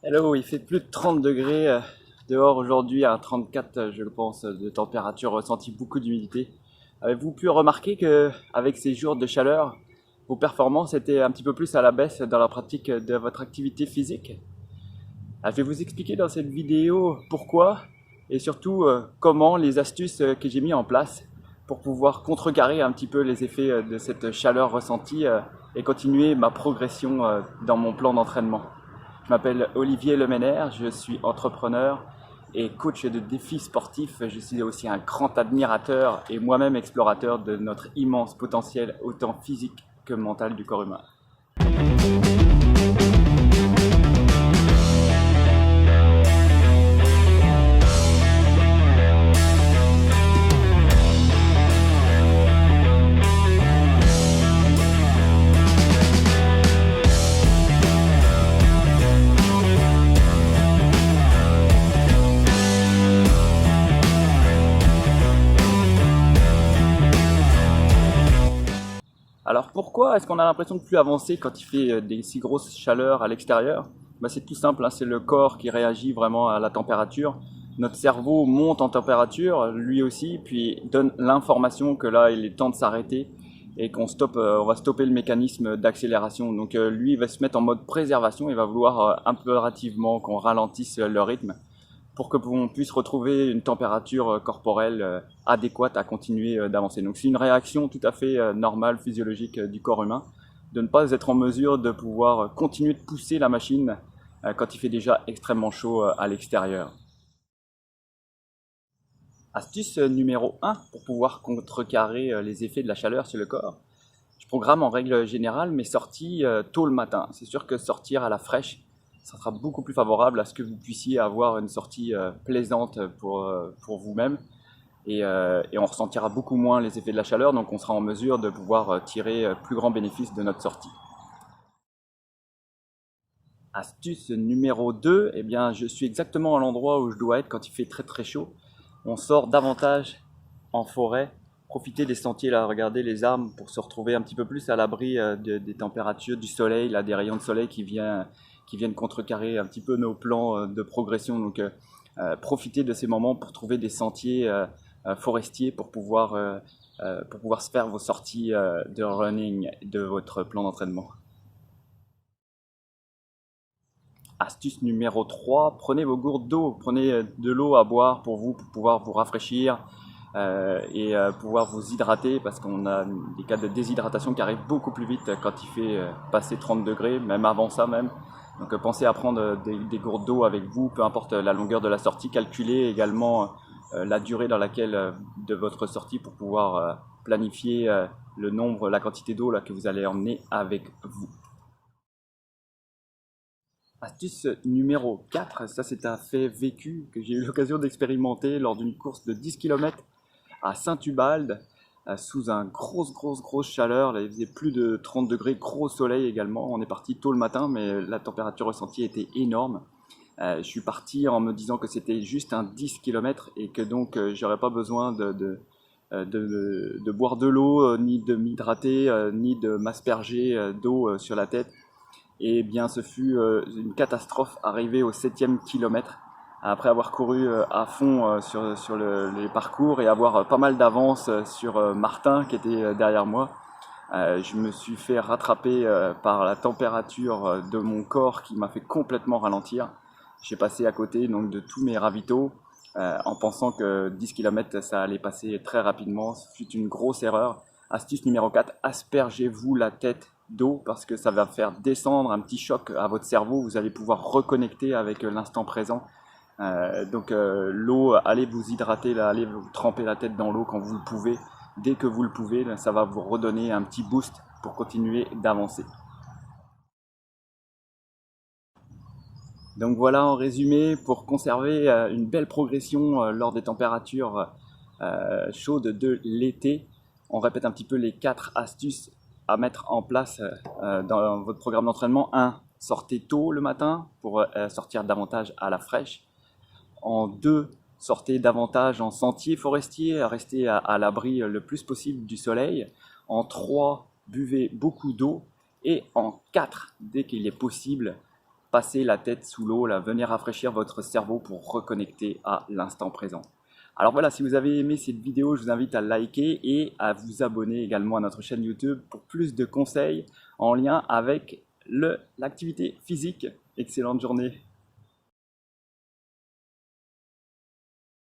Hello, il fait plus de 30 degrés dehors aujourd'hui, à 34 je le pense, de température ressentie, beaucoup d'humidité. Avez-vous pu remarquer que avec ces jours de chaleur, vos performances étaient un petit peu plus à la baisse dans la pratique de votre activité physique? Je vais vous expliquer dans cette vidéo pourquoi et surtout comment les astuces que j'ai mis en place pour pouvoir contrecarrer un petit peu les effets de cette chaleur ressentie et continuer ma progression dans mon plan d'entraînement. Je m'appelle Olivier Lemener, je suis entrepreneur et coach de défis sportifs. Je suis aussi un grand admirateur et moi-même explorateur de notre immense potentiel, autant physique que mental du corps humain. Alors pourquoi est-ce qu'on a l'impression de plus avancer quand il fait des si grosses chaleurs à l'extérieur? C'est tout simple, hein, c'est le corps qui réagit vraiment à la température. Notre cerveau monte en température, lui aussi, puis donne l'information que là il est temps de s'arrêter et on va stopper le mécanisme d'accélération. Donc lui il va se mettre en mode préservation, il va vouloir impérativement qu'on ralentisse le rythme pour que l'on puisse retrouver une température corporelle adéquate à continuer d'avancer. Donc c'est une réaction tout à fait normale, physiologique du corps humain, de ne pas être en mesure de pouvoir continuer de pousser la machine quand il fait déjà extrêmement chaud à l'extérieur. Astuce numéro 1 pour pouvoir contrecarrer les effets de la chaleur sur le corps. Je programme en règle générale mes sorties tôt le matin. C'est sûr que sortir à la fraîche, ça sera beaucoup plus favorable à ce que vous puissiez avoir une sortie plaisante pour vous-même et on ressentira beaucoup moins les effets de la chaleur, donc on sera en mesure de pouvoir tirer plus grand bénéfice de notre sortie. Astuce numéro 2, eh bien, je suis exactement à l'endroit où je dois être quand il fait très très chaud. On sort davantage en forêt, profiter des sentiers, là, regarder les arbres pour se retrouver un petit peu plus à l'abri des températures, du soleil, là, des rayons de soleil qui viennent contrecarrer un petit peu nos plans de progression. Donc, profitez de ces moments pour trouver des sentiers forestiers pour pouvoir se faire vos sorties de running de votre plan d'entraînement. Astuce numéro 3, prenez vos gourdes d'eau, prenez de l'eau à boire pour pouvoir vous rafraîchir et pouvoir vous hydrater parce qu'on a des cas de déshydratation qui arrivent beaucoup plus vite quand il fait passer 30 degrés, même avant ça même. Donc pensez à prendre des gourdes d'eau avec vous, peu importe la longueur de la sortie, calculez également la durée dans laquelle de votre sortie pour pouvoir planifier le nombre, la quantité d'eau que vous allez emmener avec vous. Astuce numéro 4, ça c'est un fait vécu que j'ai eu l'occasion d'expérimenter lors d'une course de 10 km à Saint-Ubalde sous un grosse chaleur. Là, il faisait plus de 30 degrés, gros soleil également. On est parti tôt le matin mais la température ressentie était énorme. Je suis parti en me disant que c'était juste un 10 km et que donc j'aurais pas besoin de boire de l'eau, ni de m'hydrater, ni de m'asperger d'eau sur la tête. Et bien ce fut une catastrophe arrivée au 7e kilomètre, après avoir couru à fond sur les parcours et avoir pas mal d'avance sur Martin qui était derrière moi. Je me suis fait rattraper par la température de mon corps qui m'a fait complètement ralentir. J'ai passé à côté donc de tous mes ravitaux en pensant que 10 km ça allait passer très rapidement. Ce fut une grosse erreur. Astuce numéro 4, aspergez-vous la tête d'eau parce que ça va faire descendre un petit choc à votre cerveau. Vous allez pouvoir reconnecter avec l'instant présent. L'eau, allez vous hydrater, là, allez vous tremper la tête dans l'eau quand vous le pouvez. Dès que vous le pouvez, là, ça va vous redonner un petit boost pour continuer d'avancer. Donc voilà en résumé, pour conserver une belle progression lors des températures chaudes de l'été, on répète un petit peu les 4 astuces à mettre en place dans votre programme d'entraînement. 1. Sortez tôt le matin pour sortir davantage à la fraîche. En 2. Sortez davantage en sentier forestier, restez à l'abri le plus possible du soleil. En 3. Buvez beaucoup d'eau. Et en 4, dès qu'il est possible, passer la tête sous l'eau, là, venez rafraîchir votre cerveau pour reconnecter à l'instant présent. Alors voilà, si vous avez aimé cette vidéo, je vous invite à liker et à vous abonner également à notre chaîne YouTube pour plus de conseils en lien avec l'activité physique. Excellente journée.